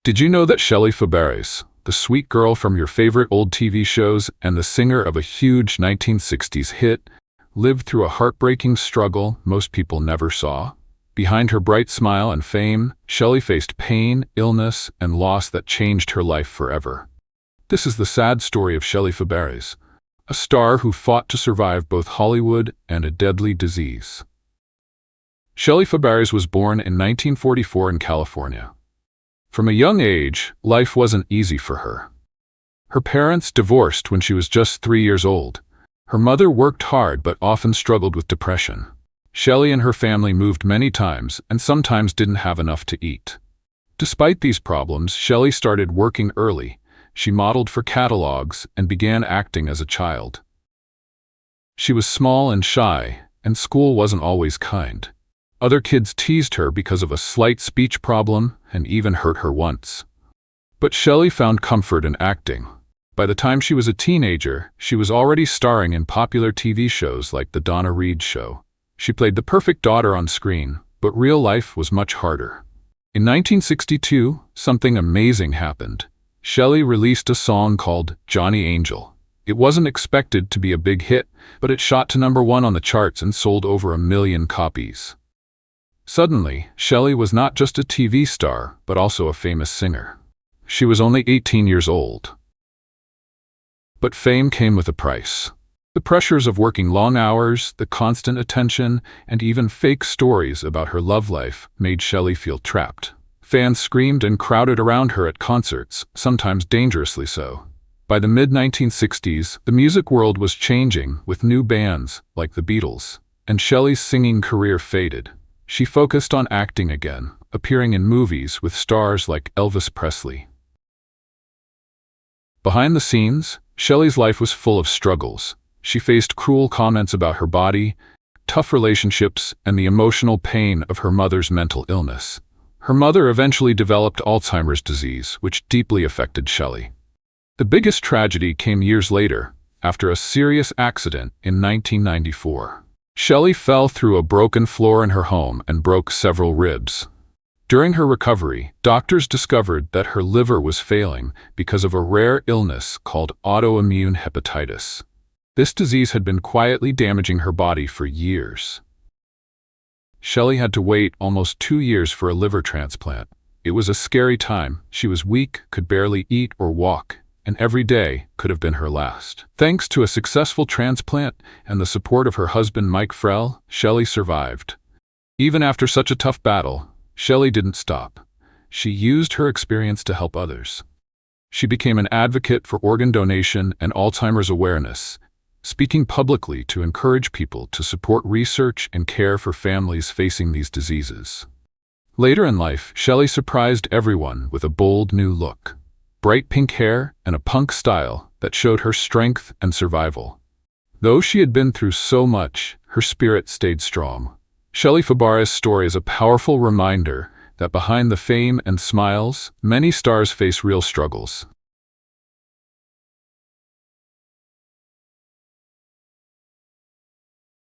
Did you know that Shelley Fabares, the sweet girl from your favorite old TV shows and the singer of a huge 1960s hit, lived through a heartbreaking struggle most people never saw? Behind her bright smile and fame, Shelley faced pain, illness, and loss that changed her life forever. This is the sad story of Shelley Fabares, a star who fought to survive both Hollywood and a deadly disease. Shelley Fabares was born in 1944 in California. From a young age, life wasn't easy for her. Her parents divorced when she was just 3 years old. Her mother worked hard but often struggled with depression. Shelley and her family moved many times and sometimes didn't have enough to eat. Despite these problems, Shelley started working early. She modeled for catalogs and began acting as a child. She was small and shy, and school wasn't always kind. Other kids teased her because of a slight speech problem and even hurt her once. But Shelley found comfort in acting. By the time she was a teenager, she was already starring in popular TV shows like the Donna Reed Show. She played the perfect daughter on screen, but real life was much harder. In 1962, something amazing happened. Shelley released a song called Johnny Angel. It wasn't expected to be a big hit, but it shot to #1 on the charts and sold over 1 million copies. Suddenly, Shelley was not just a TV star, but also a famous singer. She was only 18 years old. But fame came with a price. The pressures of working long hours, the constant attention, and even fake stories about her love life made Shelley feel trapped. Fans screamed and crowded around her at concerts, sometimes dangerously so. By the mid-1960s, the music world was changing with new bands like the Beatles, and Shelley's singing career faded. She focused on acting again, appearing in movies with stars like Elvis Presley. Behind the scenes, Shelley's life was full of struggles. She faced cruel comments about her body, tough relationships, and the emotional pain of her mother's mental illness. Her mother eventually developed Alzheimer's disease, which deeply affected Shelley. The biggest tragedy came years later, after a serious accident in 1994. Shelley fell through a broken floor in her home and broke several ribs. During her recovery, doctors discovered that her liver was failing because of a rare illness called autoimmune hepatitis. This disease had been quietly damaging her body for years. Shelley had to wait almost 2 years for a liver transplant. It was a scary time. She was weak, could barely eat or walk, and every day could have been her last. Thanks to a successful transplant and the support of her husband Mike Frell, Shelley survived. Even after such a tough battle, Shelley didn't stop. She used her experience to help others. She became an advocate for organ donation and Alzheimer's awareness, speaking publicly to encourage people to support research and care for families facing these diseases. Later in life, Shelley surprised everyone with a bold new look. Bright pink hair and a punk style that showed her strength and survival. Though she had been through so much, her spirit stayed strong. Shelley Fabares' story is a powerful reminder that behind the fame and smiles, many stars face real struggles.